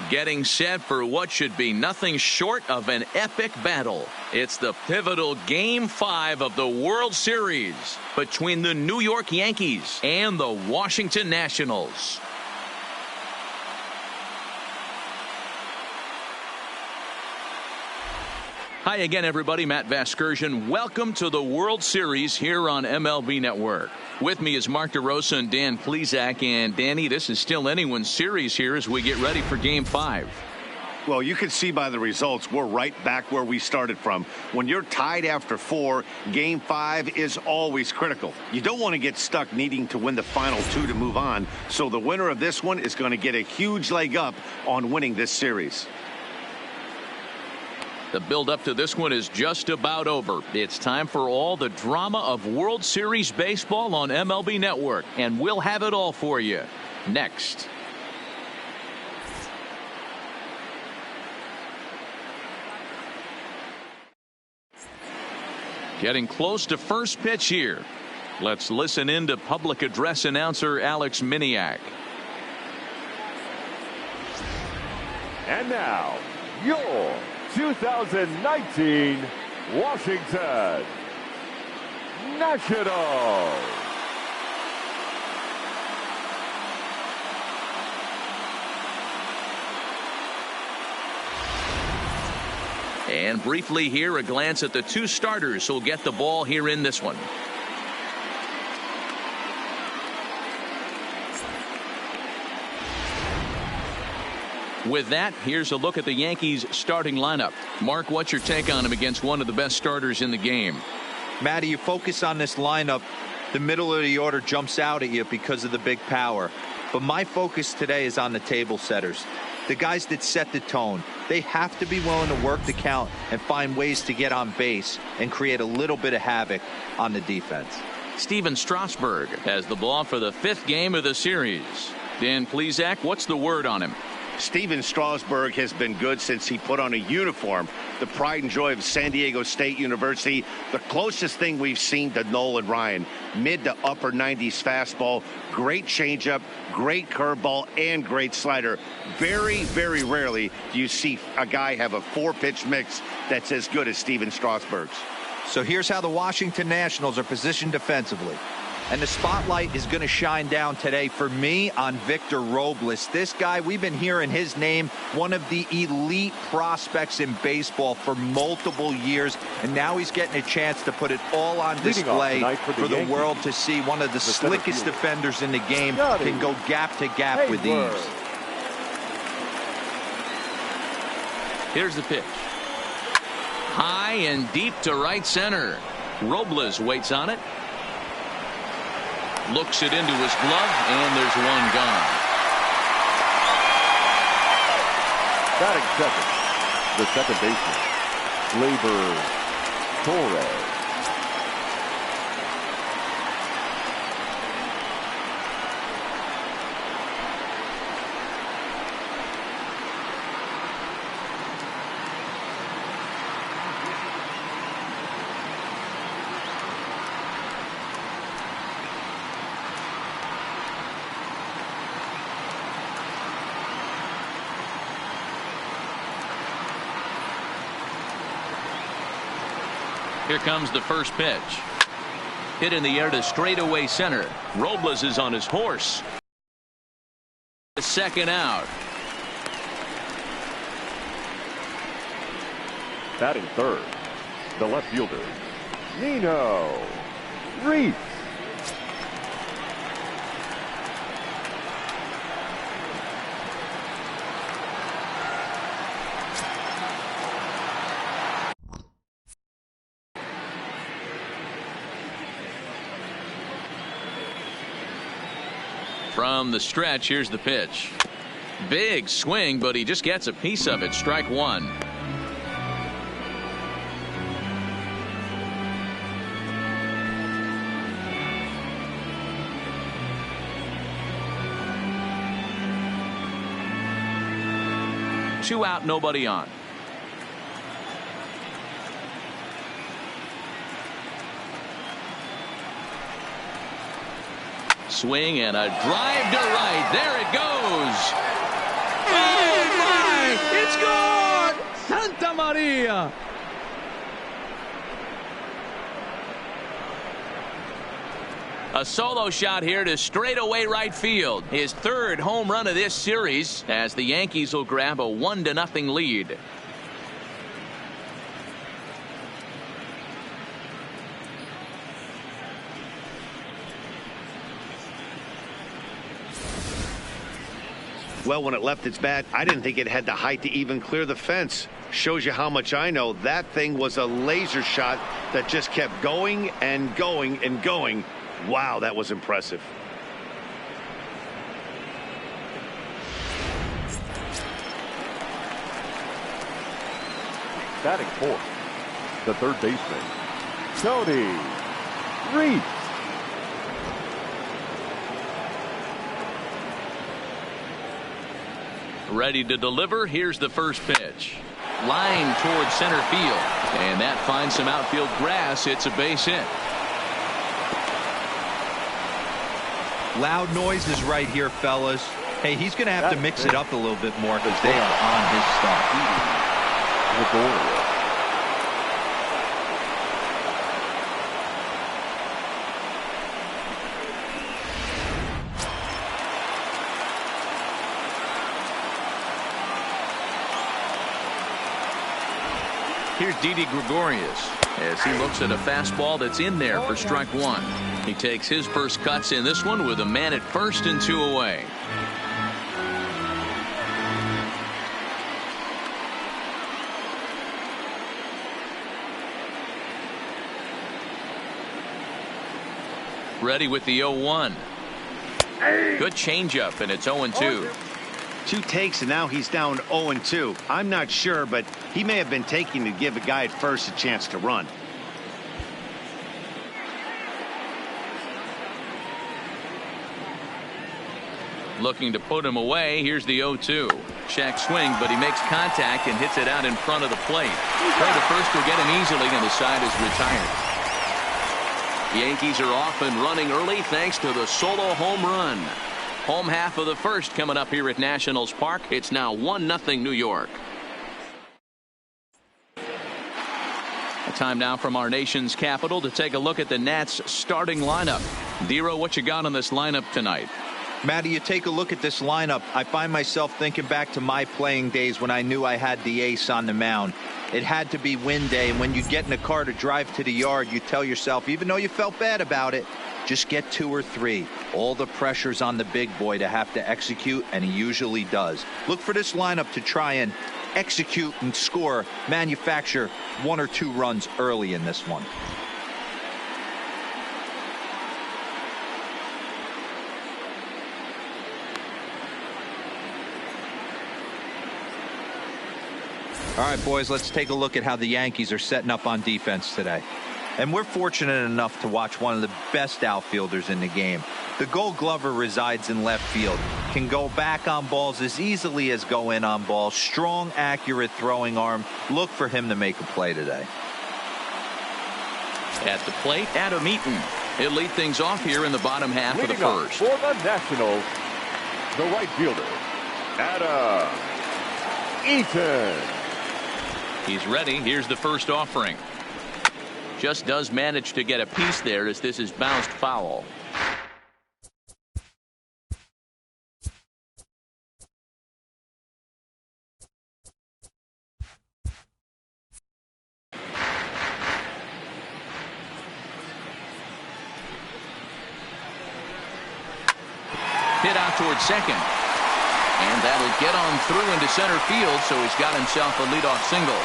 Getting set for what should be nothing short of an epic battle. It's the pivotal Game 5 of the World Series between the New York Yankees and the Washington Nationals. Hi again, everybody. Matt Vasgersian. Welcome to the World Series here on MLB Network. With me is Mark DeRosa and Dan Plesac. And Danny, this is still anyone's series here as we get ready for Game 5. Well, you can see by the results, we're right back where we started from. When you're tied after 4, Game 5 is always critical. You don't want to get stuck needing to win the final 2 to move on. So the winner of this one is going to get a huge leg up on winning this series. The build-up to this one is just about over. It's time for all the drama of World Series baseball on MLB Network, and we'll have it all for you next. Getting close to first pitch here. Let's listen in to public address announcer Alex Miniak. And now, your 2019 Washington Nationals. And briefly here, a glance at the 2 starters who'll get the ball here in this one. With that, here's a look at the Yankees starting lineup. Mark, what's your take on him against one of the best starters in the game? Matty, you focus on this lineup, the middle of the order jumps out at you because of the big power. But my focus today is on the table setters, the guys that set the tone. They have to be willing to work the count and find ways to get on base and create a little bit of havoc on the defense. Steven Strasburg has the ball for the 5th game of the series. Dan Plesac, what's the word on him? Steven Strasburg has been good since he put on a uniform. The pride and joy of San Diego State University. The closest thing we've seen to Nolan Ryan. Mid to upper 90s fastball. Great changeup, great curveball, and great slider. Very, very rarely do you see a guy have a 4-pitch mix that's as good as Steven Strasburg's. So here's how the Washington Nationals are positioned defensively. And the spotlight is going to shine down today for me on Victor Robles. This guy, we've been hearing his name, one of the elite prospects in baseball for multiple years. And now he's getting a chance to put it all on display for the world to see. One of the slickest defenders in the game can go gap to gap with ease. Here's the pitch. High and deep to right center. Robles waits on it. Looks it into his glove, and there's one gone. Batting second, the second baseman, Gleyber Torres. Here comes the first pitch. Hit in the air to straightaway center. Robles is on his horse. The second out. Batting third, the left fielder, Nino Reese. From the stretch, here's the pitch. Big swing, but he just gets a piece of it. Strike one. Two out, nobody on. Swing and a drive to right. There it goes. Oh, my Santa Maria. A solo shot here to straightaway right field. His third home run of this series as the Yankees will grab a 1-0 lead. Well, when it left its bat, I didn't think it had the height to even clear the fence. Shows you how much I know. That thing was a laser shot that just kept going and going and going. Wow, that was impressive. Batting fourth, the third baseman, Tony Reese. Ready to deliver. Here's the first pitch. Line towards center field. And that finds some outfield grass. It's a base hit. Loud noises right here, fellas. Hey, he's going to have to mix it up a little bit more because they are on his stuff. Here's Didi Gregorius as he looks at a fastball that's in there for strike one. He takes his first cuts in this one with a man at first and 2 away. Ready with the 0-1. Good changeup, and it's 0-2. 2 takes, and now he's down 0-2. I'm not sure, but he may have been taking to give a guy at first a chance to run. Looking to put him away. Here's the 0-2. Check swing, but he makes contact and hits it out in front of the plate. Throw to first will get him easily, and the side is retired. Yankees are off and running early thanks to the solo home run. Home half of the first coming up here at Nationals Park. It's now 1-0 New York. A time now from our nation's capital to take a look at the Nats starting lineup. Dero, what you got on this lineup tonight? Matty, you take a look at this lineup. I find myself thinking back to my playing days when I knew I had the ace on the mound. It had to be win day, and when you get in a car to drive to the yard, you tell yourself, even though you felt bad about it, just get 2 or 3. All the pressure's on the big boy to have to execute, and he usually does. Look for this lineup to try and execute and score, manufacture 1 or 2 runs early in this one. All right, boys, let's take a look at how the Yankees are setting up on defense today. And we're fortunate enough to watch one of the best outfielders in the game. The Gold Glover resides in left field. Can go back on balls as easily as go in on balls. Strong, accurate throwing arm. Look for him to make a play today. At the plate, Adam Eaton. He'll lead things off here in the bottom half of the first. For the Nationals, the right fielder, Adam Eaton. He's ready. Here's the first offering. Just does manage to get a piece there as this is bounced foul. Hit out towards second. And that'll get on through into center field, so he's got himself a leadoff single.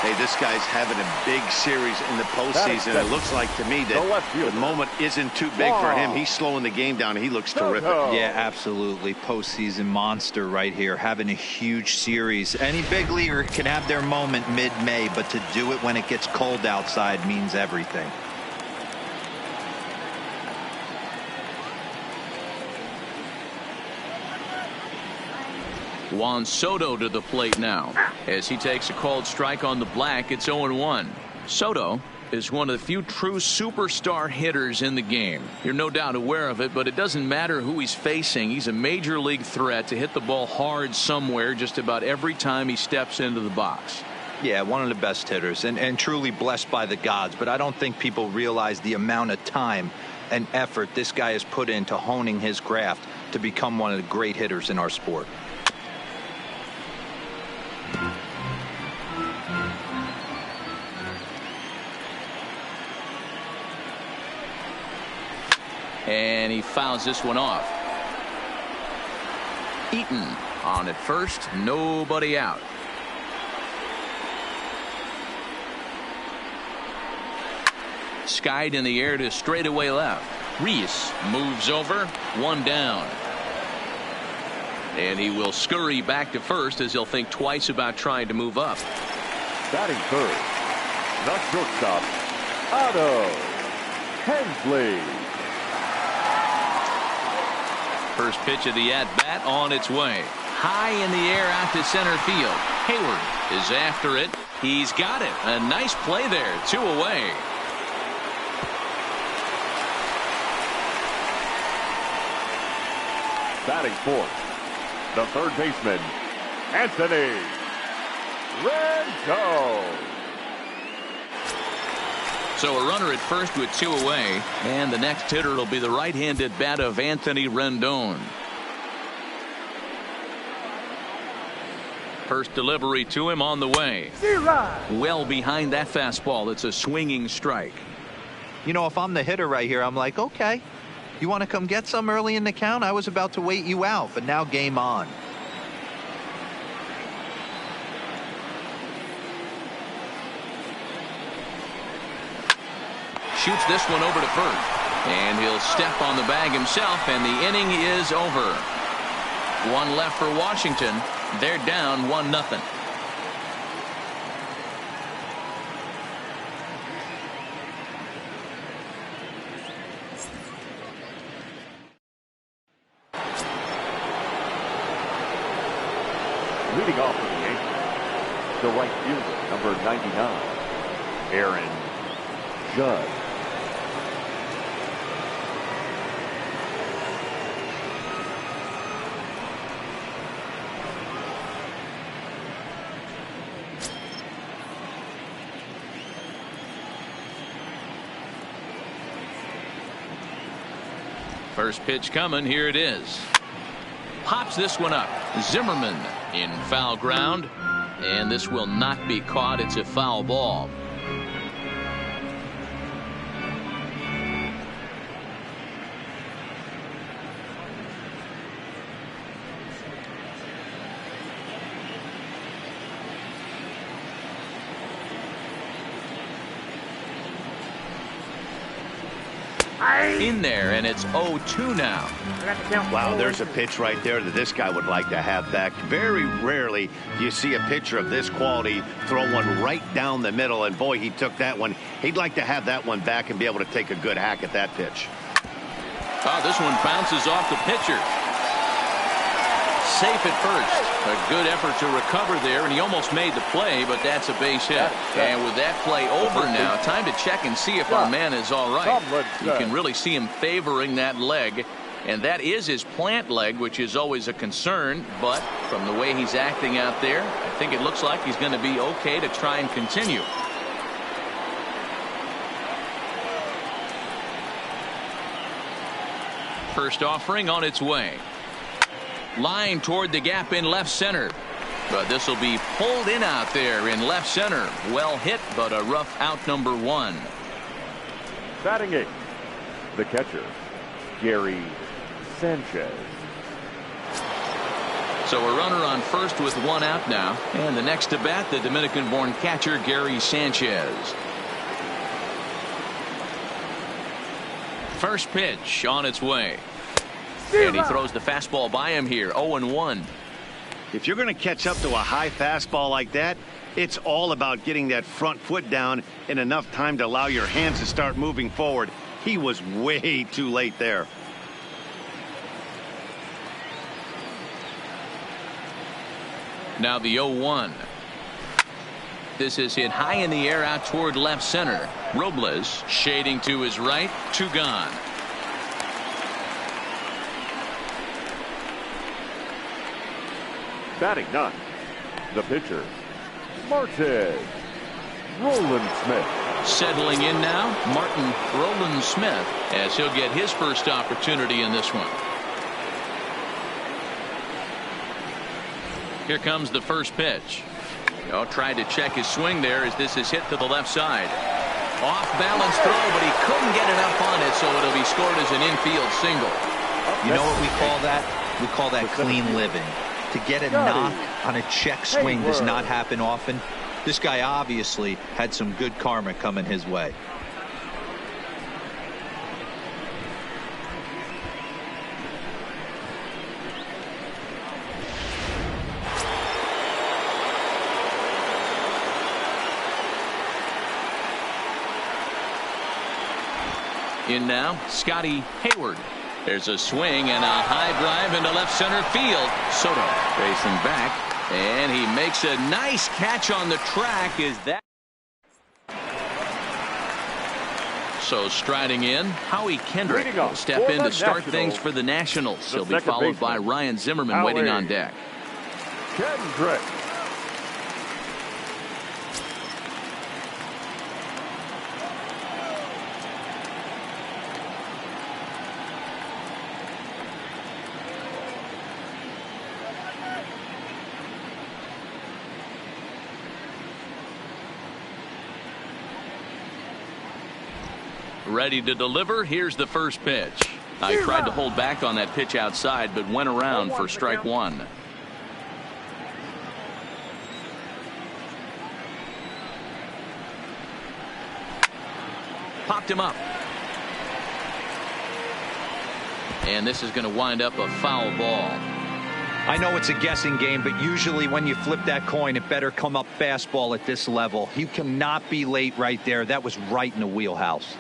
Hey, this guy's having a big series in the postseason. It looks like to me that the moment isn't too big for him. He's slowing the game down. He looks terrific. Yeah, absolutely. Postseason monster right here, having a huge series. Any big leaguer can have their moment mid-May, but to do it when it gets cold outside means everything. Juan Soto to the plate now as he takes a called strike on the black. It's 0-1. Soto is one of the few true superstar hitters in the game. You're no doubt aware of it, but it doesn't matter who he's facing. He's a major league threat to hit the ball hard somewhere just about every time he steps into the box. Yeah, one of the best hitters and truly blessed by the gods, but I don't think people realize the amount of time and effort this guy has put into honing his craft to become one of the great hitters in our sport. And he fouls this one off. Eaton on at first, nobody out. Skied in the air to straightaway left. Reese moves over, one down. And he will scurry back to first as he'll think twice about trying to move up. Batting third, the shortstop, Otto Hensley. First pitch of the at-bat on its way. High in the air out to center field. Hayward is after it. He's got it. A nice play there. 2 away. Batting fourth, the third baseman, Anthony Rendon. So a runner at first with 2 away, and the next hitter will be the right-handed bat of Anthony Rendon. First delivery to him on the way. Well behind that fastball. It's a swinging strike. You know, if I'm the hitter right here, I'm like, okay, you want to come get some early in the count? I was about to wait you out, but now game on. Shoots this one over to first. And he'll step on the bag himself, and the inning is over. 1 left for Washington. They're down 1-0. Leading off for the Yankees, the right fielder, number 99, Aaron Judge. First pitch coming. Here it is. Pops this one up. Zimmerman in foul ground, and this will not be caught. It's a foul ball. In there, and it's 0-2 now. Wow, there's a pitch right there that this guy would like to have back. Very rarely do you see a pitcher of this quality throw one right down the middle, and boy, he took that one. He'd like to have that one back and be able to take a good hack at that pitch. Oh, this one bounces off the pitcher. Safe at first. A good effort to recover there, and he almost made the play, but that's a base hit. And with that play over now, time to check and see if our man is all right. You can really see him favoring that leg, and that is his plant leg, which is always a concern, but from the way he's acting out there, I think it looks like he's going to be okay to try and continue. First offering on its way. Line toward the gap in left center. But this will be pulled in out there in left center. Well hit, but a rough out, number 1. Batting eighth, the catcher, Gary Sanchez. So a runner on first with 1 out now. And the next to bat, the Dominican-born catcher, Gary Sanchez. First pitch on its way. And he throws the fastball by him here. 0-1. If you're going to catch up to a high fastball like that, it's all about getting that front foot down in enough time to allow your hands to start moving forward. He was way too late there. Now the 0-1. this is hit high in the air out toward left center. Robles shading to his right. 2 gone. Batting 9, the pitcher, Martin Roland Smith. Settling in now, Martin Roland Smith, as he'll get his first opportunity in this one. Here comes the first pitch. Tried to check his swing there as this is hit to the left side. Off balance throw, but he couldn't get it up on it, so it'll be scored as an infield single. You know what we call that? We call that clean living. To get a knock on a check swing does not happen often. This guy obviously had some good karma coming his way. In now, Scotty Hayward. There's a swing and a high drive into left center field. Soto facing back, and he makes a nice catch on the track. Is that so? Striding in, Howie Kendrick will step in to start things for the Nationals. He'll be followed by Ryan Zimmerman waiting on deck. Kendrick. Ready to deliver. Here's the first pitch. I tried to hold back on that pitch outside, but went around for strike 1. Popped him up. And this is going to wind up a foul ball. I know it's a guessing game, but usually when you flip that coin, it better come up fastball at this level. You cannot be late right there. That was right in the wheelhouse.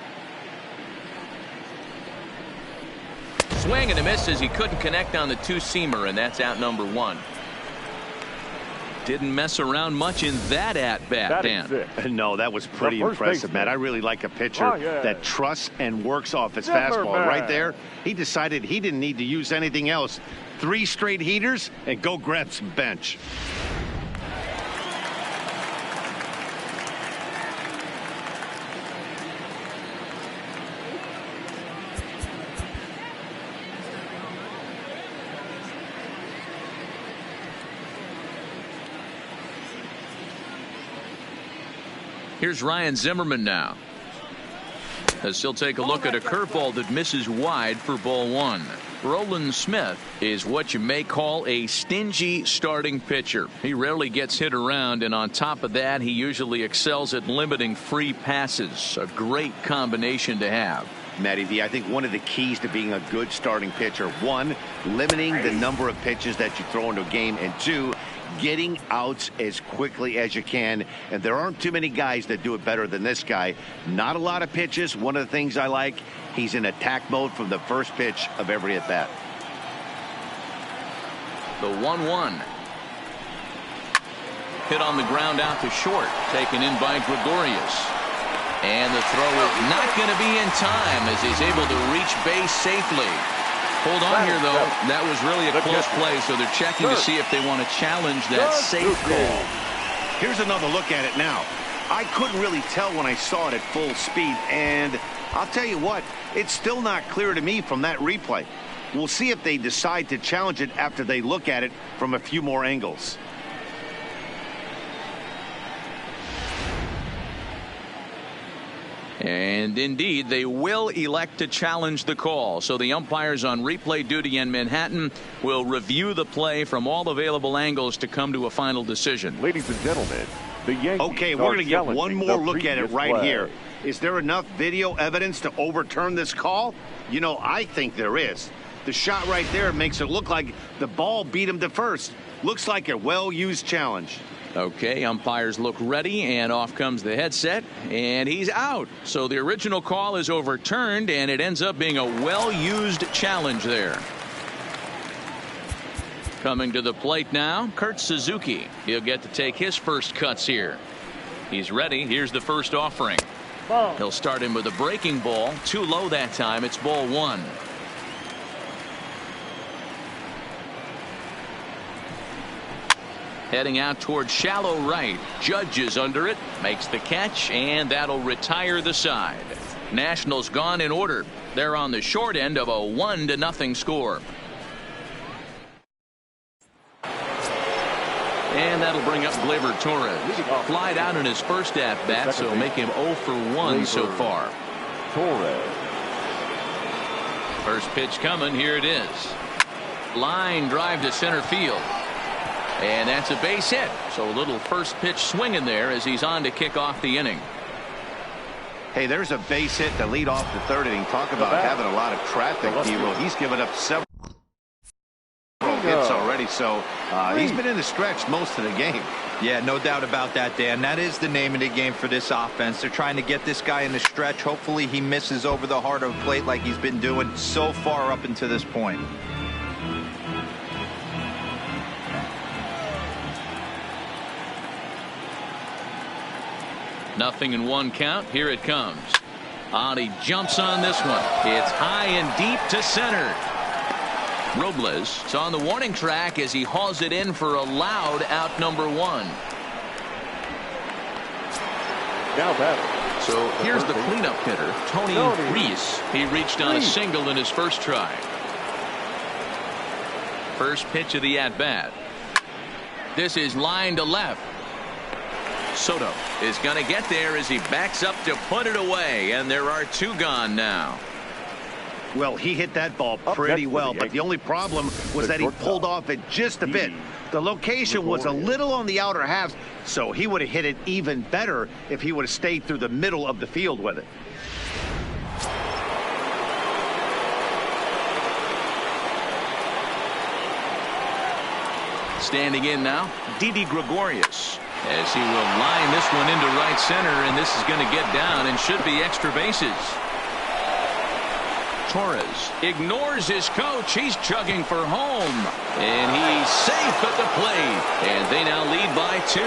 Swing and a miss as he couldn't connect on the 2-seamer, and that's out number 1. Didn't mess around much in that at-bat, Dan. No, that was pretty impressive, Matt. I really like a pitcher that trusts and works off his fastball. Right there, he decided he didn't need to use anything else. 3 straight heaters and go grab some bench. Here's Ryan Zimmerman now, as he'll take a look at a curveball that misses wide for ball 1. Roland Smith is what you may call a stingy starting pitcher. He rarely gets hit around, and on top of that, he usually excels at limiting free passes. A great combination to have. MLBThe, I think one of the keys to being a good starting pitcher, 1, limiting the number of pitches that you throw into a game, and 2, getting outs as quickly as you can. And there aren't too many guys that do it better than this guy. Not a lot of pitches. One of the things I like, he's in attack mode from the first pitch of every at bat. The 1-1. Hit on the ground out to short, taken in by Gregorius. And the throw is not going to be in time as he's able to reach base safely. Hold on here, though. That was really a close play, so they're checking to see if they want to challenge that safe call. Here's another look at it now. I couldn't really tell when I saw it at full speed, and I'll tell you what, it's still not clear to me from that replay. We'll see if they decide to challenge it after they look at it from a few more angles. And indeed, they will elect to challenge the call. So the umpires on replay duty in Manhattan will review the play from all available angles to come to a final decision. Ladies and gentlemen, the Yankees. Okay, we're going to get one more look at it right here. Is there enough video evidence to overturn this call? You know, I think there is. The shot right there makes it look like the ball beat him to first. Looks like a well-used challenge. Okay, umpires look ready, and off comes the headset, and he's out. So the original call is overturned, and it ends up being a well-used challenge there. Coming to the plate now, Kurt Suzuki. He'll get to take his first cuts here. He's ready. Here's the first offering. He'll start him with a breaking ball. Too low that time. It's ball one. Heading out towards shallow right. Judge is under it. Makes the catch, and that'll retire the side. Nationals gone in order. They're on the short end of a 1-0 score. And that'll bring up Gleyber Torres. Flied out in his first at-bat, so make him 0 for 1 so far. Torres. First pitch coming. Here it is. Line drive to center field. And that's a base hit. So a little first pitch swing in there as he's on to kick off the inning. Hey, there's a base hit to lead off the third inning. Talk about having a lot of traffic, Hero. He's given up several hits already, so he's been in the stretch most of the game. Yeah, no doubt about that, Dan. That is the name of the game for this offense. They're trying to get this guy in the stretch. Hopefully he misses over the heart of the plate like he's been doing so far up until this point. Nothing in one count. Here it comes. He jumps on this one. It's high and deep to center. Robles is on the warning track as he hauls it in for a loud out number one. Now batting. So here's the cleanup hitter, Tony Reese. He reached on a single in his first try. First pitch of the at-bat. This is line to left. Soto is going to get there as he backs up to put it away, and there are two gone now. Well, he hit that ball pretty well, but the only problem was that he pulled off it just a bit. The location was a little on the outer half, so he would have hit it even better if he would have stayed through the middle of the field with it. Standing in now, Didi Gregorius, as he will line this one into right center, and this is going to get down and should be extra bases. Torres ignores his coach. He's chugging for home, and he's safe at the plate, and they now lead by 2.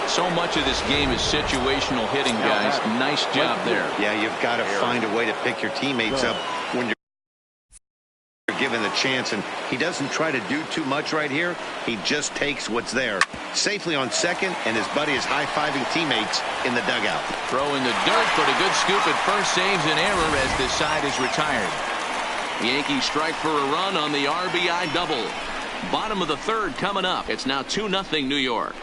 So much of this game is situational hitting, guys. Nice job there. Yeah, you've got to find a way to pick your teammates up when you're given the chance, and he doesn't try to do too much right here. He just takes what's there. Safely on second, and his buddy is high-fiving teammates in the dugout. Throw in the dirt, but a good scoop at first saves an error as this side is retired. The Yankees strike for a run on the RBI double. Bottom of the third coming up. It's now 2-0 New York.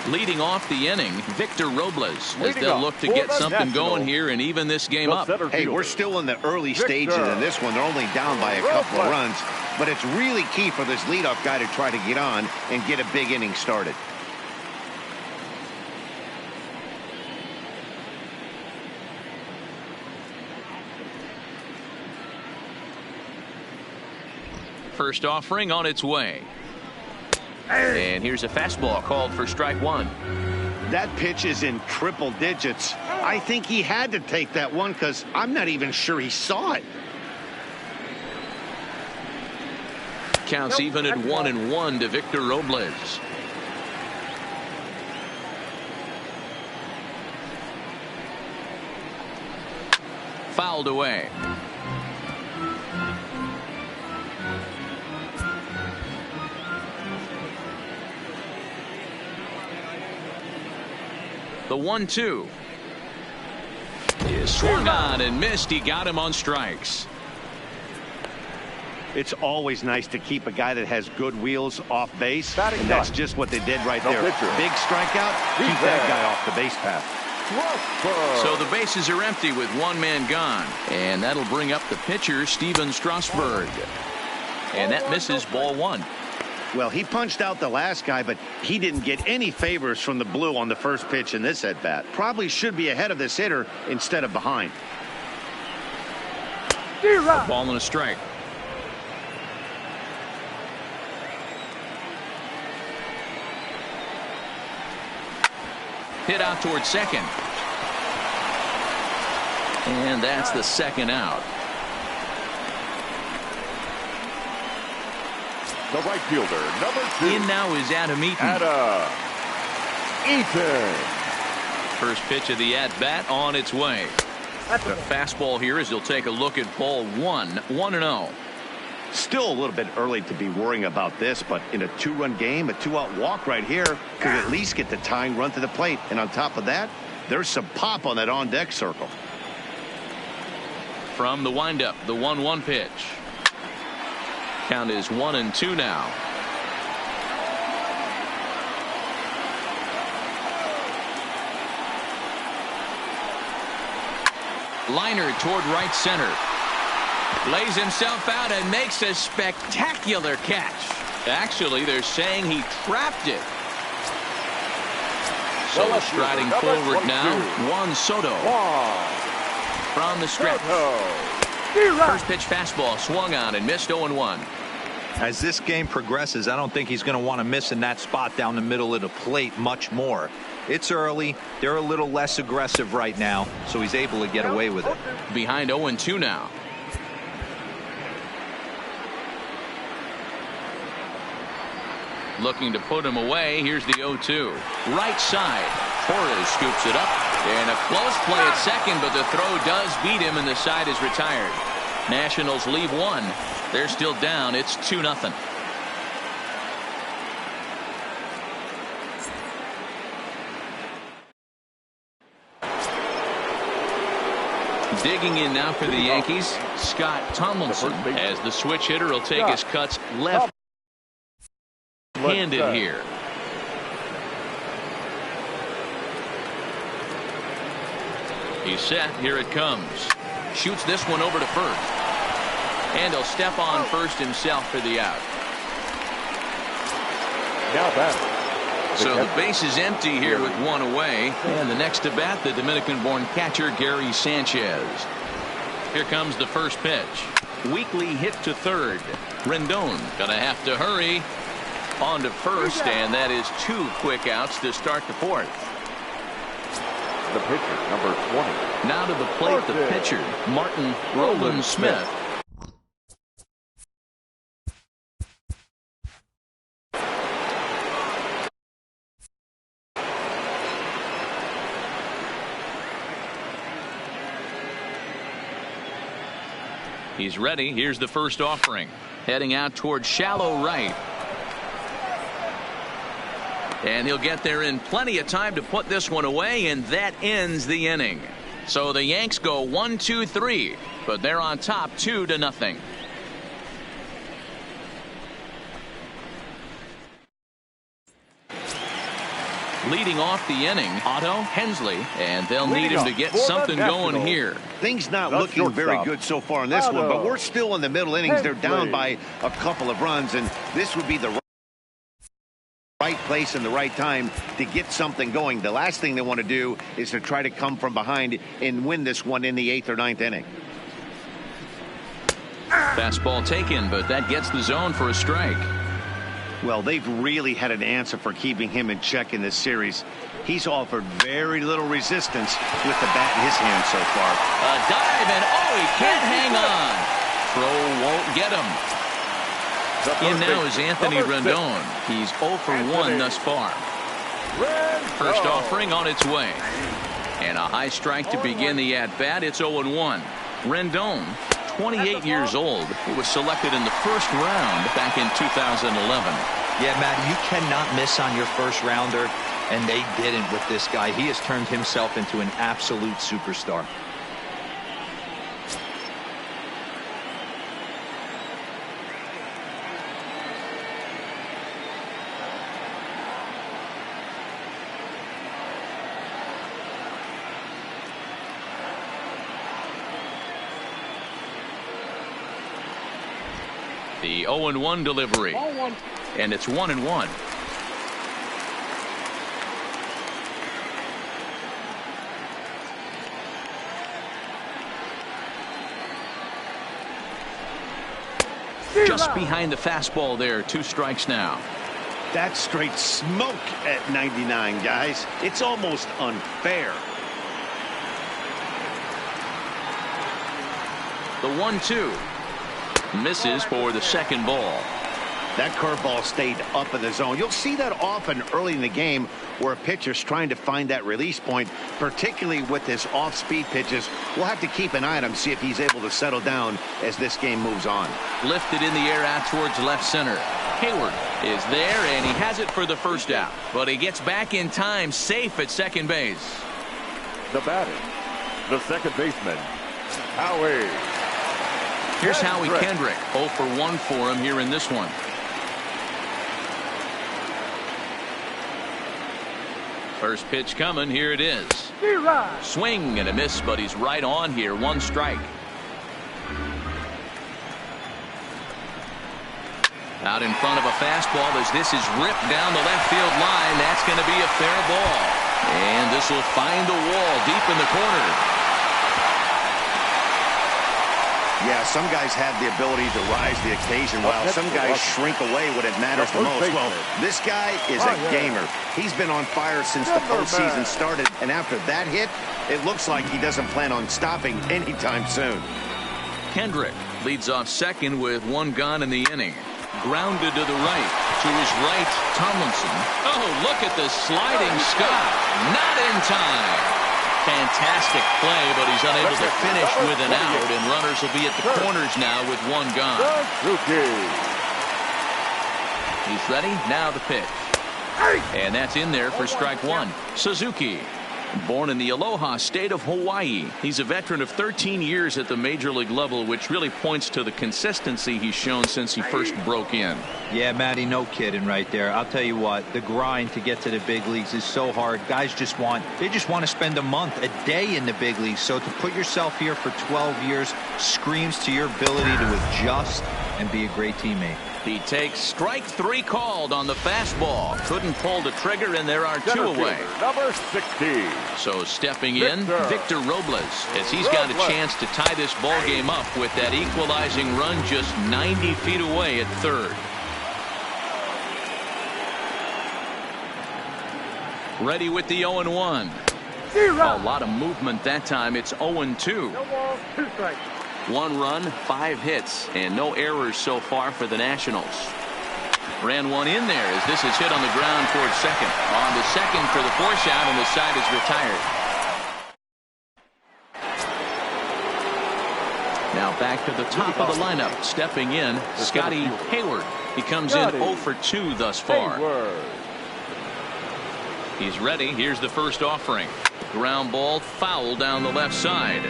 Leading off the inning, Victor Robles, as they'll look to get something going here and even this game up. Hey, we're still in the early stages in this one. They're only down by a couple of runs, but it's really key for this leadoff guy to try to get on and get a big inning started. First offering on its way. And here's a fastball called for strike one. That pitch is in triple digits. I think he had to take that one because I'm not even sure he saw it. Counts even at 1-1 to Victor Robles. Fouled away. The 1-2 is swung on and missed. He got him on strikes. It's always nice to keep a guy that has good wheels off base, and that's just what they did right there. Big strikeout, keep that guy off the base path. So the bases are empty with one man gone, and that'll bring up the pitcher, Steven Strasburg. And that misses ball one. Well, he punched out the last guy, but he didn't get any favors from the blue on the first pitch in this at-bat. Probably should be ahead of this hitter instead of behind. A ball and a strike. Hit out towards second. And that's the second out. The right fielder, number 2. In now is Adam Eaton. Eaton. First pitch of the at-bat on its way. The fastball here as he'll take a look at ball 1, 1-0. Still a little bit early to be worrying about this, but in a 2-run game, a 2-out walk right here could at least get the tying run to the plate. And on top of that, there's some pop on that on-deck circle. From the windup, the 1-1 pitch. Count is 1-2 now. Liner toward right center. Lays himself out and makes a spectacular catch. Actually, they're saying he trapped it. So striding forward now, Juan Soto. From the stretch. First pitch fastball swung on and missed 0-1. As this game progresses, I don't think he's going to want to miss in that spot down the middle of the plate much more. It's early. They're a little less aggressive right now, so he's able to get away with it. Behind 0-2 now. Looking to put him away. Here's the 0-2. Right side. Torres scoops it up. And a close play at second, but the throw does beat him, and the side is retired. Nationals leave one. They're still down. It's 2-0. Digging in now for the Yankees, Scott Tomlinson, as the switch hitter will take his cuts left-handed here. He's set. Here it comes. Shoots this one over to first. And he'll step on first himself for the out. Now back. So the base is empty here with one away. And the next to bat, the Dominican-born catcher, Gary Sanchez. Here comes the first pitch. Weakly hit to third. Rendon gonna have to hurry. On to first, and that is 2 quick outs to start the fourth. The pitcher, number 20. Now to the plate, the pitcher, Martin Roland Smith. He's ready. Here's the first offering. Heading out towards shallow right. And he'll get there in plenty of time to put this one away, and that ends the inning. So the Yanks go 1-2-3, but they're on top 2-0. Leading off the inning, Otto Hensley, and they'll need him to get something going here. Things not looking very good so far in this one, but we're still in the middle innings. They're down by a couple of runs, and this would be the right place and the right time to get something going. The last thing they want to do is to try to come from behind and win this one in the 8th or 9th inning. Fastball taken, but that gets the zone for a strike. Well, they've really had an answer for keeping him in check in this series. He's offered very little resistance with the bat in his hand so far. A dive, and he can't hang on. Throw won't get him. In now is Anthony Rendon. He's 0 for 1 thus far. First offering on its way. And a high strike to begin the at-bat. It's 0-1. Rendon, 28 years old. He was selected in the first round back in 2011. Yeah, Matt, you cannot miss on your first rounder, and they didn't with this guy. He has turned himself into an absolute superstar. The 0-1 delivery. And it's 1-1. Just behind the fastball there. 2 strikes now. That's straight smoke at 99, guys. It's almost unfair. The 1-2. Misses for the second ball. That curveball stayed up in the zone. You'll see that often early in the game where a pitcher's trying to find that release point, particularly with his off-speed pitches. We'll have to keep an eye on him, see if he's able to settle down as this game moves on. Lifted in the air out towards left center. Hayward is there, and he has it for the first out. But he gets back in time, safe at second base. The batter, the second baseman, Howie. Here's Howie Kendrick. 0 for 1 for him here in this one. First pitch coming. Here it is. Swing and a miss, but he's right on here. 1 strike. Out in front of a fastball as this is ripped down the left field line. That's going to be a fair ball. And this will find the wall deep in the corner. Yeah, some guys have the ability to rise to the occasion while some guys shrink away when it matters the most. Well, this guy is a gamer. He's been on fire since the postseason started, and after that hit, it looks like he doesn't plan on stopping anytime soon. Kendrick leads off second with 1 gone in the inning. Grounded to the right. To his right, Tomlinson. Oh, look at the sliding Scott. Not in time. Fantastic play, but he's unable to finish with an out, and runners will be at the corners now with 1 gone. He's ready. Now the pitch. And that's in there for strike 1. Suzuki. Born in the Aloha state of Hawaii, he's a veteran of 13 years at the major league level, which really points to the consistency he's shown since he first broke in. Yeah, Matty, no kidding right there. I'll tell you what, the grind to get to the big leagues is so hard. Guys just want to spend a month, a day in the big leagues. So to put yourself here for 12 years screams to your ability to adjust and be a great teammate. He takes strike 3 called on the fastball. Couldn't pull the trigger, and there are 2 away. Number 60. So stepping in, Victor Robles, as he's got a chance to tie this ball game up with that equalizing run just 90 feet away at third. Ready with the 0-1. A lot of movement that time. It's 0-2. 1 run, 5 hits, and no errors so far for the Nationals. Ran 1 in there as this is hit on the ground towards second. On to second for the force out, and the side is retired. Now back to the top of the lineup. Stepping in, Scotty Hayward. He comes in 0 for 2 thus far. He's ready. Here's the first offering. Ground ball, foul down the left side.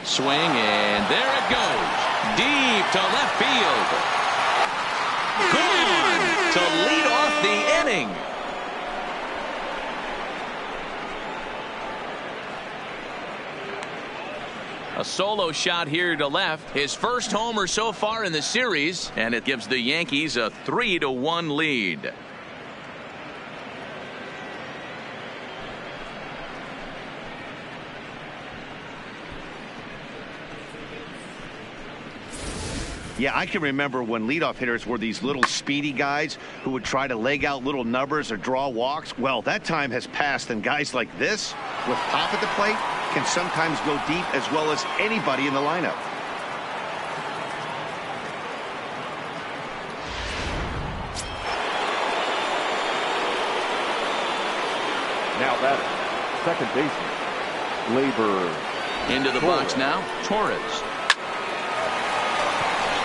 Swing, and there it goes. Deep to left field. Gone to lead off the inning. A solo shot here to left. His first homer so far in the series, and it gives the Yankees a 3-1 lead. Yeah, I can remember when leadoff hitters were these little speedy guys who would try to leg out little numbers or draw walks. Well, that time has passed, and guys like this, with pop at the plate, can sometimes go deep as well as anybody in the lineup. Now batter, second baseman, Labor. Into the box now, Torres.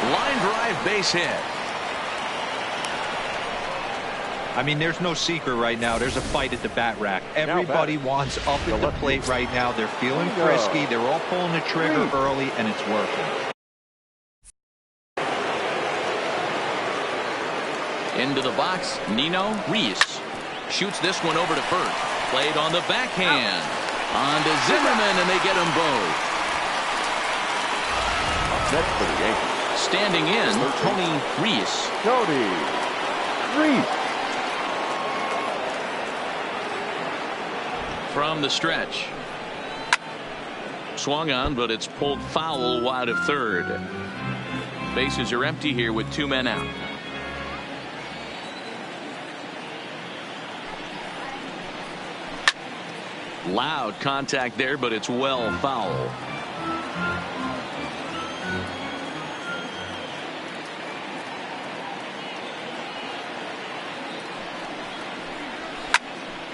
Line drive, base hit. I mean, there's no secret right now. There's a fight at the bat rack. Everybody wants up at the plate right now. They're feeling frisky. They're all pulling the trigger early, and it's working. Into the box, Nino Reese. Shoots this one over to first. Played on the backhand. On to Zimmerman, and they get them both. Next for the Yankees. Standing in, Tony Reese. Tony Reese. From the stretch. Swung on, but it's pulled foul wide of third. Bases are empty here with 2 men out. Loud contact there, but it's well foul.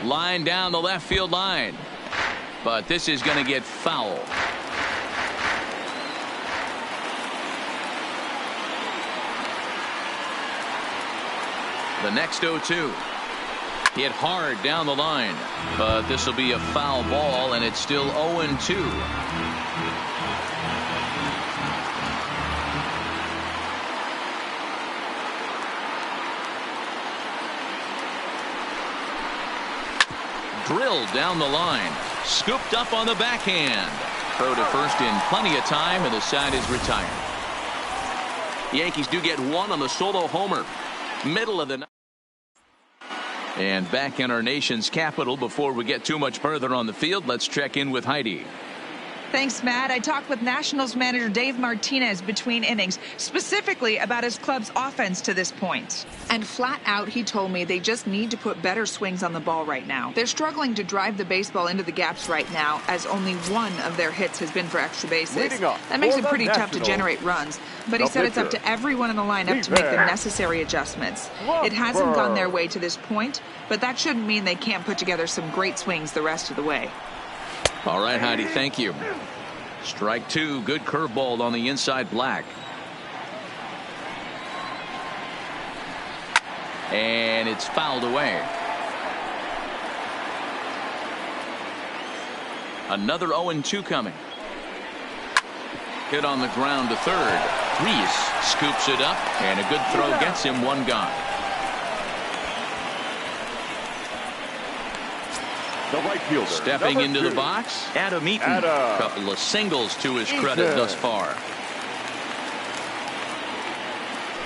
Line down the left field line. But this is going to get foul. The next 0-2. Hit hard down the line. But this will be a foul ball, and it's still 0-2. Drilled down the line. Scooped up on the backhand. Throw to first in plenty of time, and the side is retired. Yankees do get one on the solo homer. Middle of the night. And back in our nation's capital, before we get too much further on the field, let's check in with Heidi. Thanks, Matt. I talked with Nationals manager Dave Martinez between innings, specifically about his club's offense to this point. And flat out, he told me they just need to put better swings on the ball right now. They're struggling to drive the baseball into the gaps right now, as only one of their hits has been for extra bases. That makes it pretty tough to generate runs. But he said it's up to everyone in the lineup to make the necessary adjustments. It hasn't gone their way to this point, but that shouldn't mean they can't put together some great swings the rest of the way. All right, Heidi, thank you. Strike two. Good curveball on the inside black. And it's fouled away. Another 0-2 coming. Hit on the ground to third. Reese scoops it up, and a good throw gets him one gone. The right fielder, stepping into the box, Adam Eaton. A couple of singles to his credit thus far.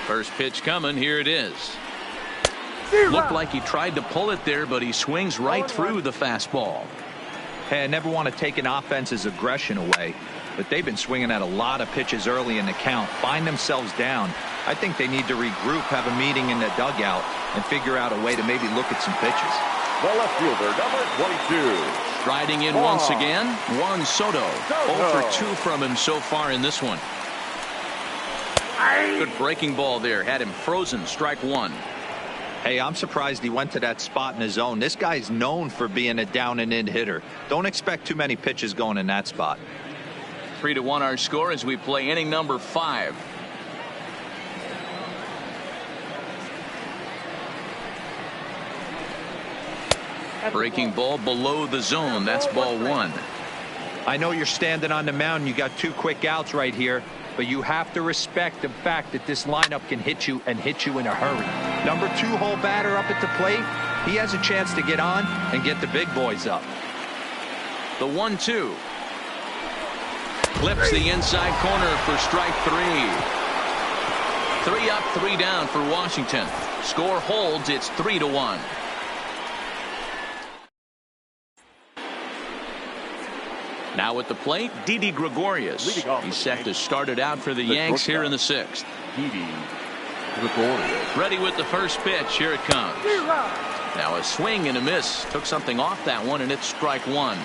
First pitch coming. Here it is. Looked like he tried to pull it there, but he swings right through the fastball. Hey, I never want to take an offense's aggression away, but they've been swinging at a lot of pitches early in the count. Find themselves down. I think they need to regroup, have a meeting in the dugout, and figure out a way to maybe look at some pitches. The left fielder, number 22. Striding in once again, Juan Soto. 0 for 2 from him so far in this one. Good breaking ball there. Had him frozen. Strike one. Hey, I'm surprised he went to that spot in his zone. This guy's known for being a down and in hitter. Don't expect too many pitches going in that spot. 3-1 our score as we play inning number 5. Breaking ball below the zone. That's ball one. I know you're standing on the mound. You got 2 quick outs right here, but you have to respect the fact that this lineup can hit you and hit you in a hurry. Number 2 hole batter up at the plate. He has a chance to get on and get the big boys up. The 1-2. Clips the inside corner for strike 3. 3 up, 3 down for Washington. Score holds. It's 3-1. Now at the plate, Didi Gregorius. He's set to start it out for the Yanks here in the 6th. Didi Gregorius. Ready with the first pitch. Here it comes. Now a swing and a miss. Took something off that one, and it's strike one.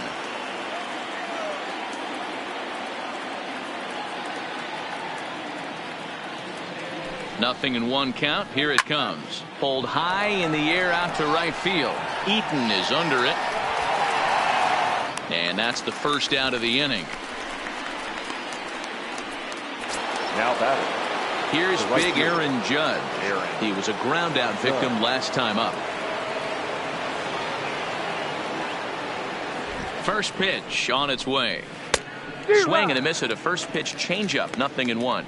Nothing in 1 count. Here it comes. Pulled high in the air out to right field. Eaton is under it. And that's the first out of the inning. Now batting. Here's big Aaron Judge. He was a ground out victim last time up. First pitch on its way. Swing and a miss at a first pitch changeup. Nothing in 1.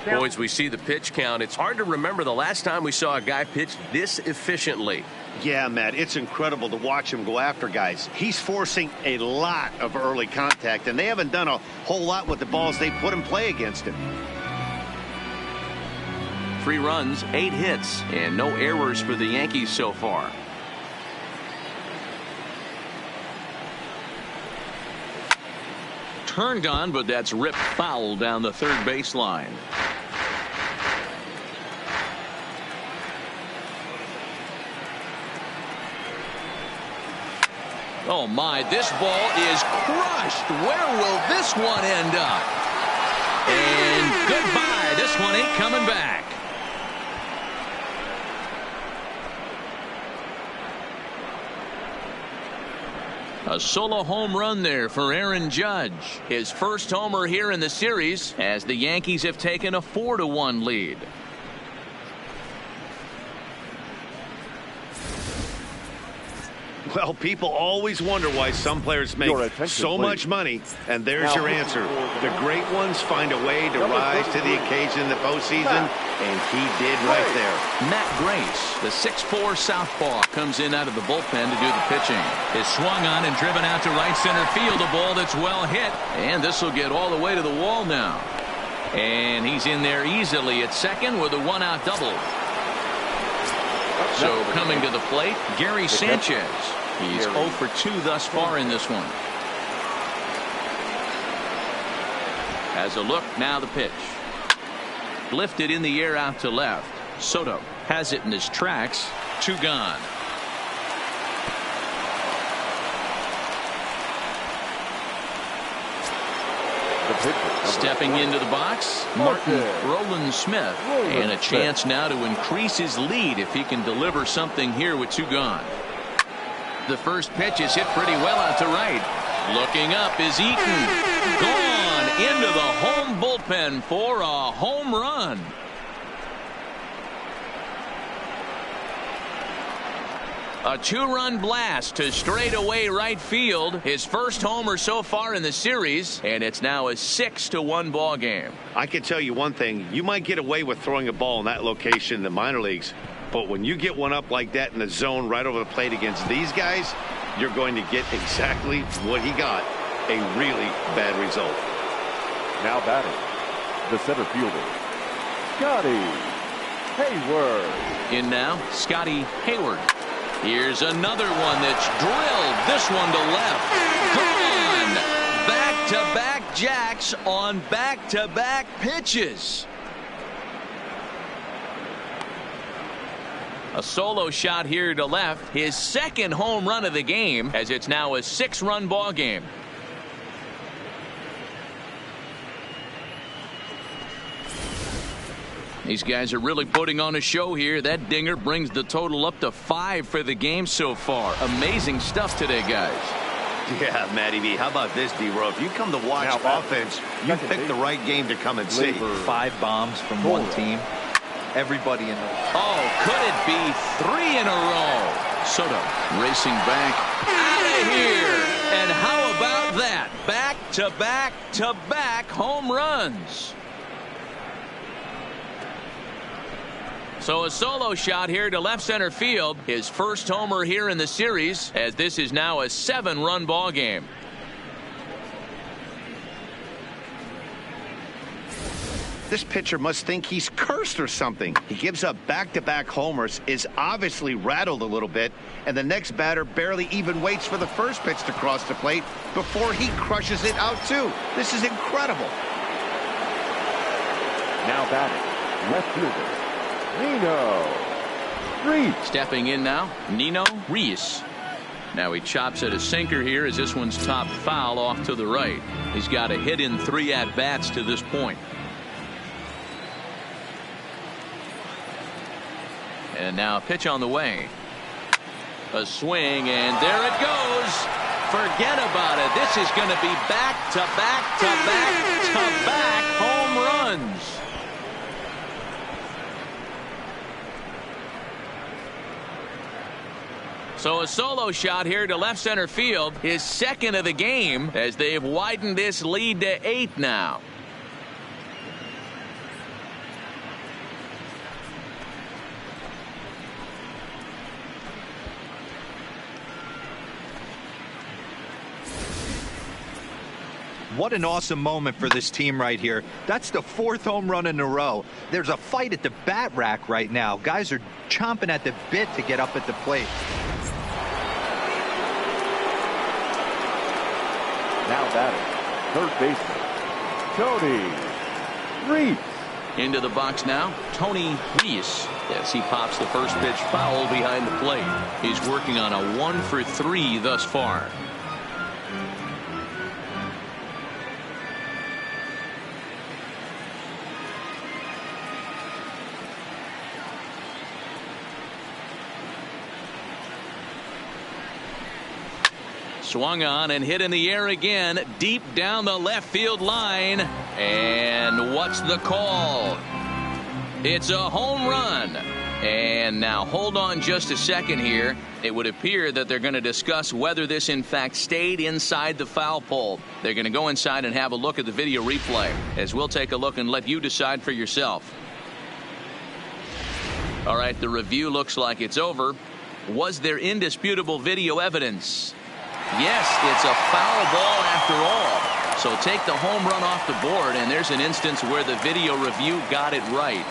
Boys, we see the pitch count. It's hard to remember the last time we saw a guy pitch this efficiently. Yeah, Matt, it's incredible to watch him go after guys. He's forcing a lot of early contact, and they haven't done a whole lot with the balls they put in play against him. 3 runs, 8 hits, and no errors for the Yankees so far. Turned on, but that's ripped foul down the third baseline. Oh, my, this ball is crushed. Where will this one end up? And goodbye. This one ain't coming back. A solo home run there for Aaron Judge. His first homer here in the series as the Yankees have taken a 4-1 lead. Well, people always wonder why some players make so much money, and there's your answer. The great ones find a way to rise to the occasion in the postseason, and he did right there. Matt Grace, the 6'4 southpaw, comes in out of the bullpen to do the pitching. Is swung on and driven out to right center field, a ball that's well hit, and this will get all the way to the wall now. And he's in there easily at second with a one-out double. So coming to the plate, Gary Sanchez. He's 0 for 2 thus far in this one. Has a look, now the pitch. Lifted in the air out to left. Soto has it in his tracks. 2 gone. Stepping into the box, Martin Roland Smith. And a chance now to increase his lead if he can deliver something here with 2 gone. The first pitch is hit pretty well out to right. Looking up is Eaton. Gone into the home bullpen for a home run. A 2-run blast to straightaway right field. His first homer so far in the series, and it's now a 6-1 ball game. I can tell you one thing. You might get away with throwing a ball in that location in the minor leagues, but when you get one up like that in the zone right over the plate against these guys, you're going to get exactly what he got, a really bad result. Now batting, the center fielder, Scotty Hayward. In now, Scotty Hayward. Here's another one that's drilled. This one to left. Gone. Back-to-back jacks on back-to-back pitches. A solo shot here to left. His second home run of the game, as it's now a 6-run ball game. These guys are really putting on a show here. That dinger brings the total up to 5 for the game so far. Amazing stuff today, guys. Yeah, Matty B. How about this, D-Row? If you come to watch offense, you pick the right game to come and see. 5 bombs from one team. Everybody in the... Oh, could it be 3 in a row? Soto racing back. Out of here! And how about that? Back-to-back-to-back home runs. So a solo shot here to left center field. His first homer here in the series, as this is now a 7-run ball game. This pitcher must think he's cursed or something. He gives up back-to-back homers, is obviously rattled a little bit, and the next batter barely even waits for the first pitch to cross the plate before he crushes it out too. This is incredible. Now batting, left fielder, Nino Reese. Stepping in now, Nino Reese. Now he chops at a sinker here as this one's top foul off to the right. He's got a hit in 3 at-bats to this point. And now a pitch on the way. A swing, and there it goes. Forget about it. This is going to be back-to-back-to-back-to-back home runs. So a solo shot here to left center field, his second of the game, as they've widened this lead to 8 now. What an awesome moment for this team right here. That's the 4th home run in a row. There's a fight at the bat rack right now. Guys are chomping at the bit to get up at the plate. Now batting, third baseman, Tony Reese. Into the box now, Tony Reese. Yes, he pops the first pitch foul behind the plate. He's working on a 1 for 3 thus far. Swung on and hit in the air again, deep down the left field line. And what's the call? It's a home run. And now hold on just a second here. It would appear that they're going to discuss whether this in fact stayed inside the foul pole. They're going to go inside and have a look at the video replay, as we'll take a look and let you decide for yourself. All right, the review looks like it's over. Was there indisputable video evidence? Yes, it's a foul ball after all. So take the home run off the board, and there's an instance where the video review got it right.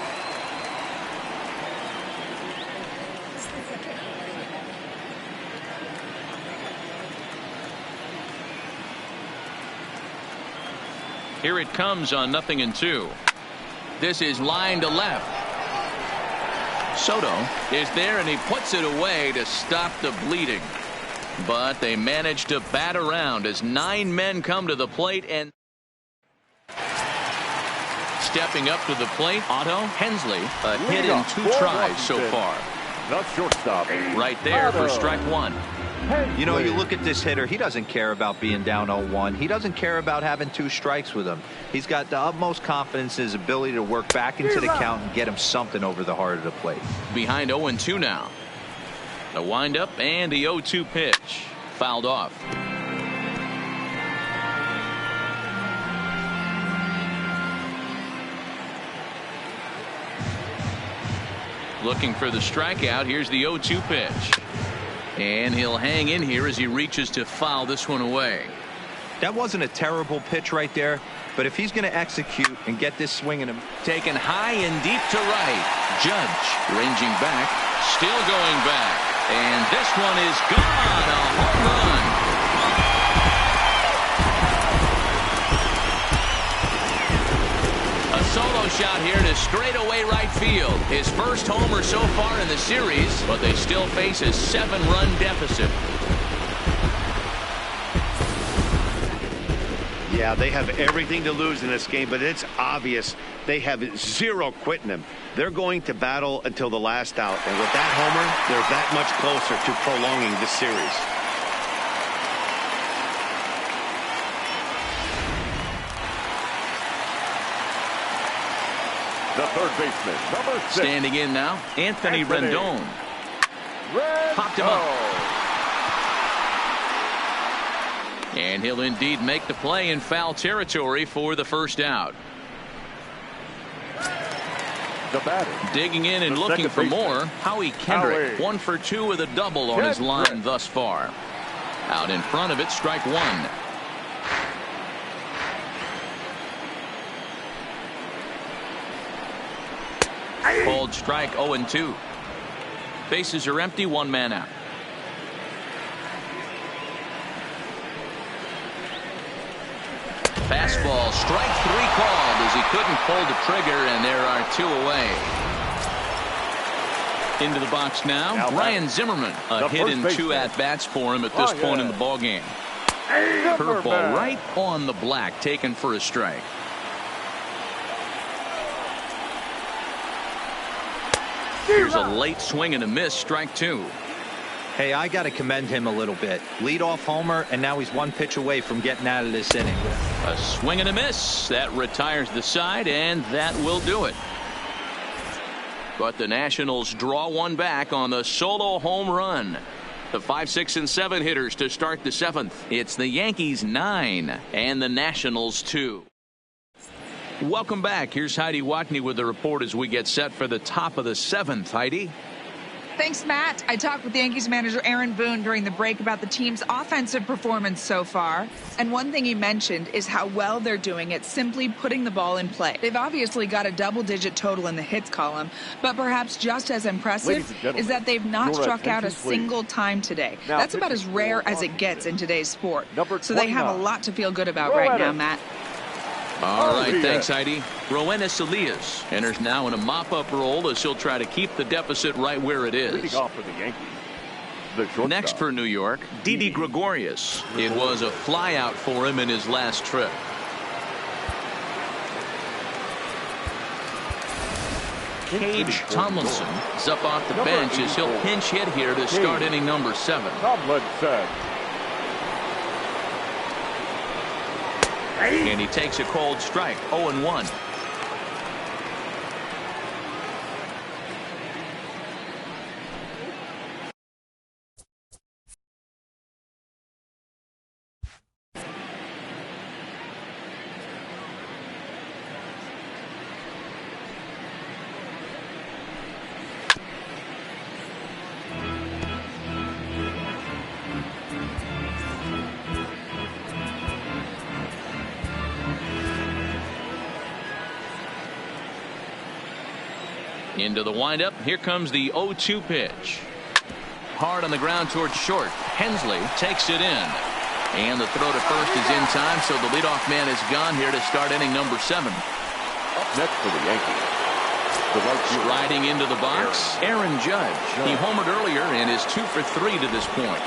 Here it comes on 0-2. This is line to left. Soto is there, and he puts it away to stop the bleeding. But they managed to bat around as 9 men come to the plate, and stepping up to the plate, Otto Hensley, a hit in 2 tries so far. The shortstop. Right there for strike 1. You know, you look at this hitter, he doesn't care about being down 0-1. He doesn't care about having 2 strikes with him. He's got the utmost confidence in his ability to work back into the count and get him something over the heart of the plate. Behind 0-2 now. The windup and the 0-2 pitch. Fouled off. Looking for the strikeout. Here's the 0-2 pitch. And he'll hang in here as he reaches to foul this one away. That wasn't a terrible pitch right there, but if he's going to execute and get this swing in him. Taken high and deep to right. Judge ranging back. Still going back. And this one is gone. A home run. A solo shot here to straightaway right field. His first homer so far in the series, but they still face a 7-run deficit. Yeah, they have everything to lose in this game, but it's obvious they have zero quitting them. They're going to battle until the last out, and with that homer, they're that much closer to prolonging this series. The third baseman, number 6. Standing in now, Anthony Rendon. Popped him up. And he'll indeed make the play in foul territory for the first out. The batter. Digging in and looking for more. Howie Kendrick, 1 for 2 with a double on his line thus far. Out in front of it, strike 1. Called strike 0-2. Bases are empty, 1 man out. Fastball, strike 3 called as he couldn't pull the trigger, and there are 2 away. Into the box now, Ryan Zimmerman. A hit in 2 at-bats for him at this point in the ballgame. Curveball right on the black, taken for a strike. Here's a late swing and a miss, strike 2. Hey, I got to commend him a little bit. Leadoff homer, and now he's 1 pitch away from getting out of this inning. A swing and a miss. That retires the side, and that will do it. But the Nationals draw 1 back on the solo home run. The 5, 6, and 7 hitters to start the 7th. It's the Yankees 9 and the Nationals 2. Welcome back. Here's Heidi Watney with the report as we get set for the top of the 7th. Heidi? Thanks, Matt. I talked with Yankees manager Aaron Boone during the break about the team's offensive performance so far. And one thing he mentioned is how well they're doing at simply putting the ball in play. They've obviously got a double-digit total in the hits column, but perhaps just as impressive is that they've not struck out a single time today. That's about as rare as it gets in today's sport. So they have a lot to feel good about right now, Matt. All right, thanks, Heidi. Roenis Elias enters now in a mop-up role as he'll try to keep the deficit right where it is. Leading off for the Yankees, the shortstop. Next for New York, Didi Gregorius. It was a flyout for him in his last trip. Cage Tomlinson is up off the bench as he'll pinch hit here to start inning number 7. Tomlinson. And he takes a cold strike, 0-1. Into the windup. Here comes the 0-2 pitch. Hard on the ground towards short. Hensley takes it in. And the throw to first is in time, so the leadoff man is gone here to start inning number 7. Up next for the Yankees, the right fielder. Riding into the box, Aaron Judge. He homered earlier and is 2 for 3 to this point.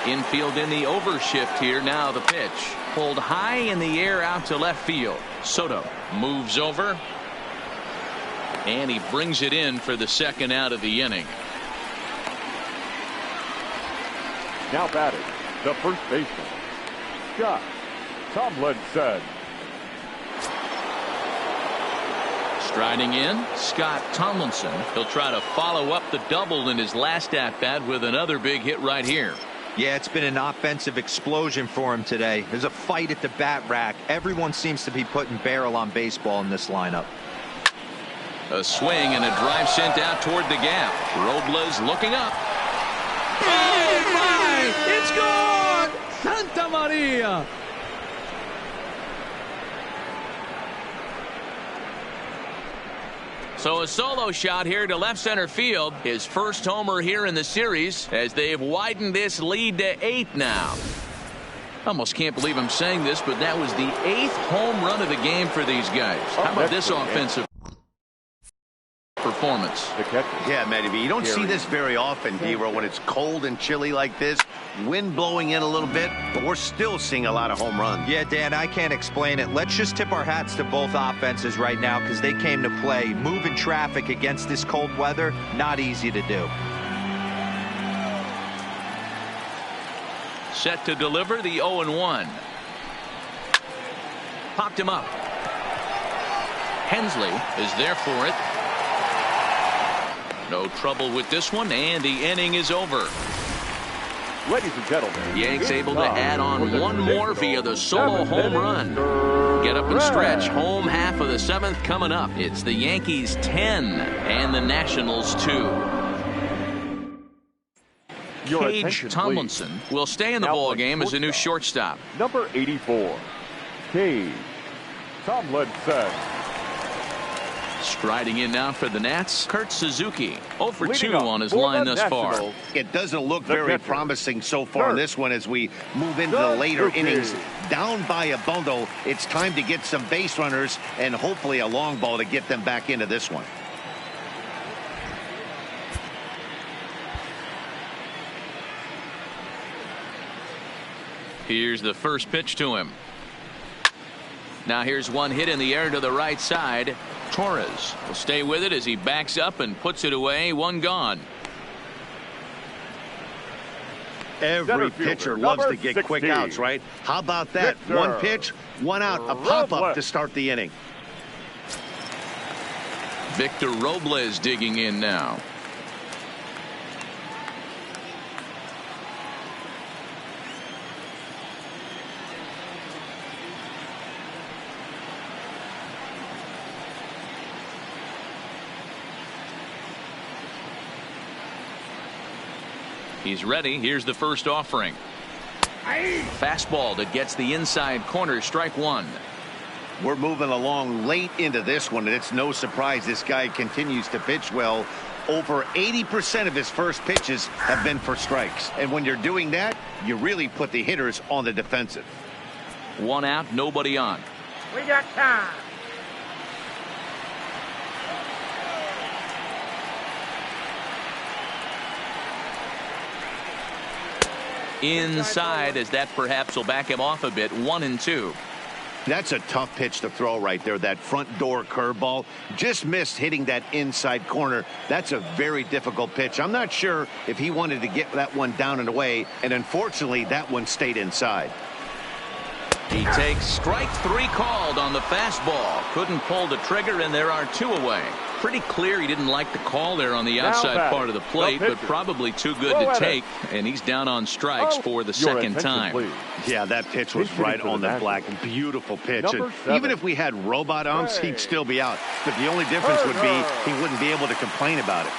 Infield in the overshift here. Now the pitch. Pulled high in the air out to left field. Soto moves over. And he brings it in for the second out of the inning. Now batting, the first baseman, Scott Tomlinson. Striding in, Scott Tomlinson. He'll try to follow up the double in his last at-bat with another big hit right here. Yeah, it's been an offensive explosion for him today. There's a fight at the bat rack. Everyone seems to be putting barrel on baseball in this lineup. A swing and a drive sent out toward the gap. Robles looking up. Oh, my! It's gone! Santa Maria! So a solo shot here to left center field. His first homer here in the series as they've widened this lead to 8 now. Almost can't believe I'm saying this, but that was the 8th home run of the game for these guys. How about this offensive performance? Yeah, Matty, you don't see this very often, D-Row, when it's cold and chilly like this. Wind blowing in a little bit, but we're still seeing a lot of home runs. Yeah, Dan, I can't explain it. Let's just tip our hats to both offenses right now because they came to play. Moving traffic against this cold weather, not easy to do. Set to deliver the 0-1. Popped him up. Hensley is there for it. No trouble with this one, and the inning is over. Ladies and gentlemen, Yanks able to add on one more via the solo home run. Get up and stretch. Home half of the 7th coming up. It's the Yankees 10 and the Nationals 2. Cage Tomlinson will stay in the ball game as a new shortstop. Number 84, Cage Tomlinson. Striding in now for the Nats, Kurt Suzuki. 0 for 2 on his line thus far. It doesn't look very promising so far in this one as we move into the later innings. Down by a bundle, it's time to get some base runners and hopefully a long ball to get them back into this one. Here's the first pitch to him. Now here's one hit in the air to the right side. Torres will stay with it as he backs up and puts it away. One gone. Every pitcher loves to get quick outs, right? How about that? One pitch, one out, a pop-up to start the inning. Victor Robles digging in now. He's ready. Here's the first offering. Fastball that gets the inside corner. Strike one. We're moving along late into this one, and it's no surprise this guy continues to pitch well. Over 80% of his first pitches have been for strikes. And when you're doing that, you really put the hitters on the defensive. One out, nobody on. We got time. Inside, as that perhaps will back him off a bit. 1-2. That's a tough pitch to throw right there. That front door curveball just missed hitting that inside corner. That's a very difficult pitch. I'm not sure if he wanted to get that one down and away, and unfortunately that one stayed inside. He takes strike 3 called on the fastball. Couldn't pull the trigger, and there are 2 away. Pretty clear he didn't like the call there on the outside part of the plate, but probably too good to take, and he's down on strikes for the second time. Please. Yeah, that pitch was right on the black. Beautiful pitch. And even if we had robot umps, he'd still be out. But the only difference would be he wouldn't be able to complain about it.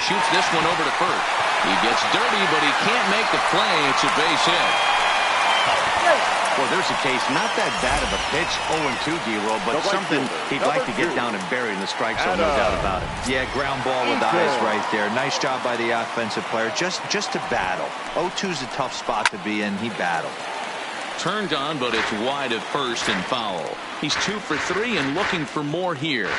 Shoots this one over to first. He gets dirty, but he can't make the play. It's a base hit. Well, there's a case, not that bad of a pitch, 0-2 D-roll, but something he'd like to get down and bury in the strike zone, no doubt about it. Yeah, ground ball with eyes right there. Nice job by the offensive player. Just to battle. 0-2's a tough spot to be in. He battled. Turned on, but it's wide of first and foul. He's 2 for 3 and looking for more here.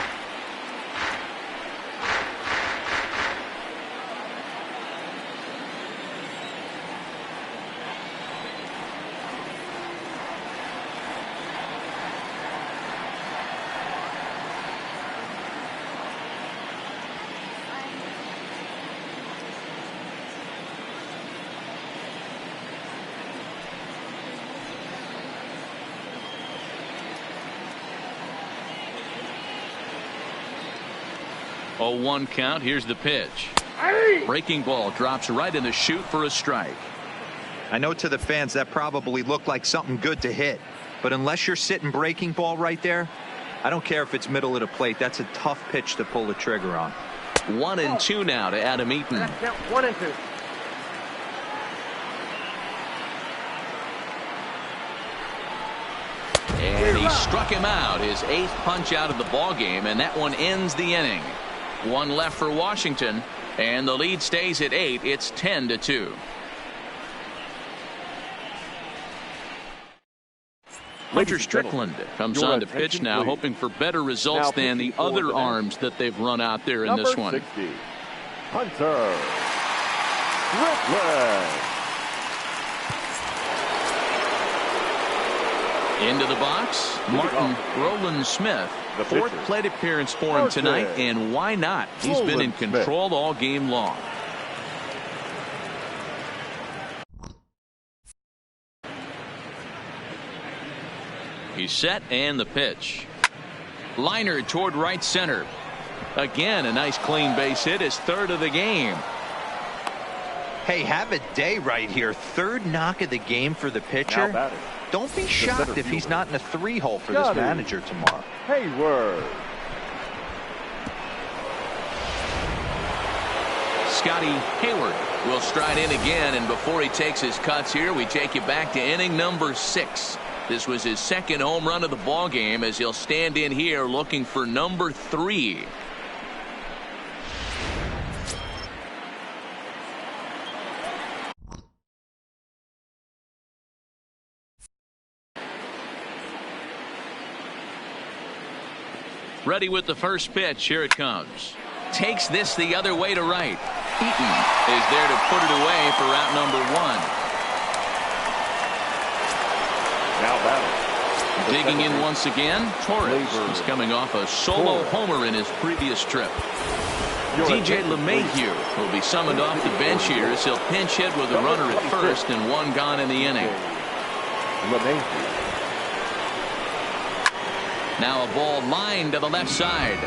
Oh, 1 count. Here's the pitch. Breaking ball drops right in the chute for a strike. I know to the fans that probably looked like something good to hit, but unless you're sitting breaking ball right there, I don't care if it's middle of the plate. That's a tough pitch to pull the trigger on. 1-2 now to Adam Eaton. 1-2. And he struck him out, his 8th punch out of the ball game, and that one ends the inning. 1 left for Washington, and the lead stays at 8. It's 10-2. Hunter Strickland comes on to pitch now, hoping for better results than the other arms that they've run out there in this one. 60, Hunter Strickland. Into the box, Martin Roland Smith. 4th plate appearance for him tonight, and why not? He's been in control all game long. He's set, and the pitch. Liner toward right center. Again, a nice clean base hit, his 3rd of the game. Hey, have a day right here. 3rd knock of the game for the pitcher. Don't be shocked if he's not in a 3-hole for this manager tomorrow. Hayward. Scotty Hayward will stride in again, and before he takes his cuts here, we take you back to inning number 6. This was his 2nd home run of the ball game, as he'll stand in here looking for number 3. Ready with the first pitch. Here it comes. Takes this the other way to right. Eaton is there to put it away for out number 1. Now batting. Digging in once again, Torres is coming off a solo homer in his previous trip. DJ LeMahieu will be summoned off the bench here as he'll pinch hit with a runner at first and 1 gone in the inning. Now a ball lined to the left side.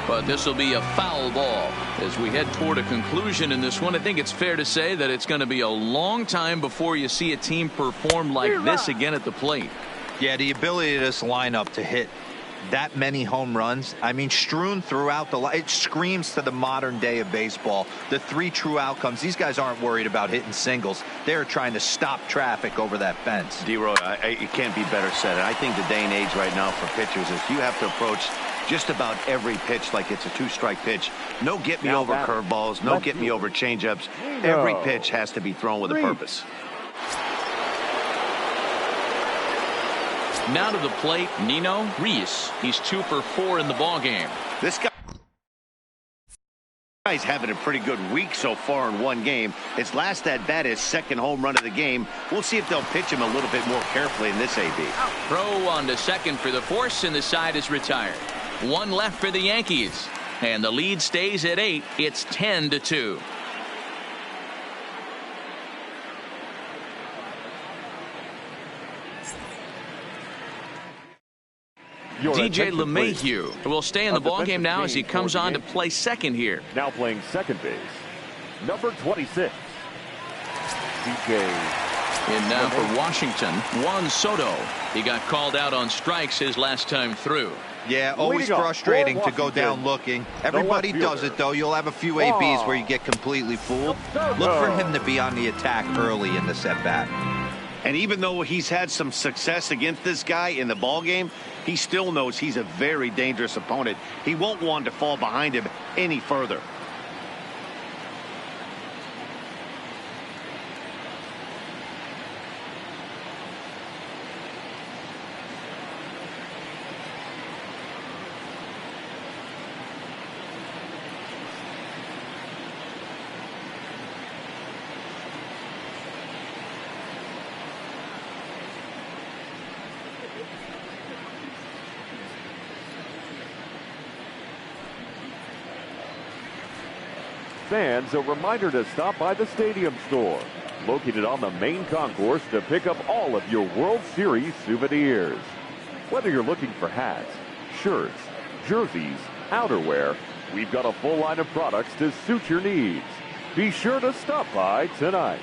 But this will be a foul ball. As we head toward a conclusion in this one, I think it's fair to say that it's going to be a long time before you see a team perform like this again at the plate. Yeah, the ability of this lineup to hit that many home runs, I mean, strewn throughout the line, it screams to the modern day of baseball. The 3 true outcomes. These guys aren't worried about hitting singles. They're trying to stop traffic over that fence. D-Roy, it can't be better said. And I think the day and age right now for pitchers is you have to approach just about every pitch like it's a 2-strike pitch. No get me over curveballs, no get me over changeups. Every pitch has to be thrown with a purpose. Now to the plate, Nino Reese. He's 2 for 4 in the ballgame. This guy's having a pretty good week so far in 1 game. His last at bat is 2nd home run of the game. We'll see if they'll pitch him a little bit more carefully in this AB. Throw on to second for the force, and the side is retired. 1 left for the Yankees, and the lead stays at 8. It's 10-2. DJ LeMahieu will stay in the ballgame now as he comes on to play second here. Now playing second base, number 26, DJ. In now for Washington, Juan Soto. He got called out on strikes his last time through. Yeah, always frustrating to go down looking. Everybody does it, though. You'll have a few ABs where you get completely fooled. Look for him to be on the attack early in this at-bat. And even though he's had some success against this guy in the ballgame, he still knows he's a very dangerous opponent. He won't want to fall behind him any further. Fans, a reminder to stop by the Stadium Store, located on the main concourse, to pick up all of your World Series souvenirs. Whether you're looking for hats, shirts, jerseys, outerwear, we've got a full line of products to suit your needs. Be sure to stop by tonight.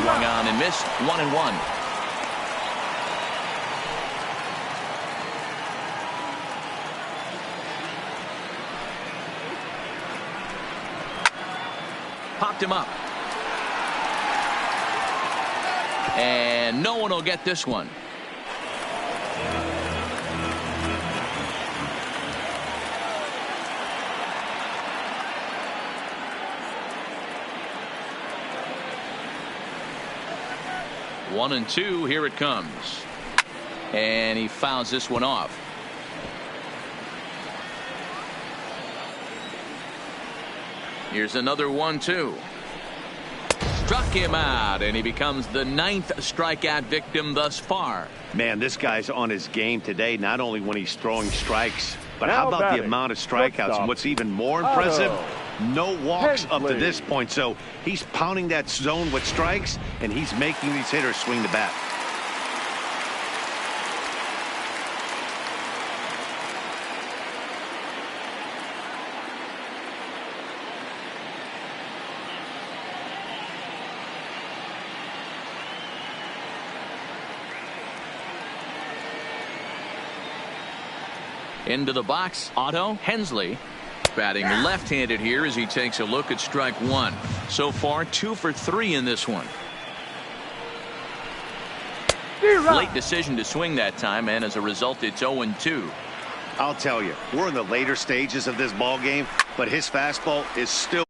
Swung on and missed. 1-1. Popped him up. And no one will get this one. One and two, here it comes. And he fouls this one off. Here's another 1-2. Struck him out, and he becomes the 9th strikeout victim thus far. Man, this guy's on his game today, not only when he's throwing strikes, but how about the amount of strikeouts? And what's even more impressive, no walks up to this point. So he's pounding that zone with strikes, and he's making these hitters swing the bat. Into the box, Otto Hensley. Batting left-handed here as he takes a look at strike one. So far, 2 for 3 in this one. Late decision to swing that time, and as a result, it's 0-2. I'll tell you, we're in the later stages of this ball game, but his fastball is still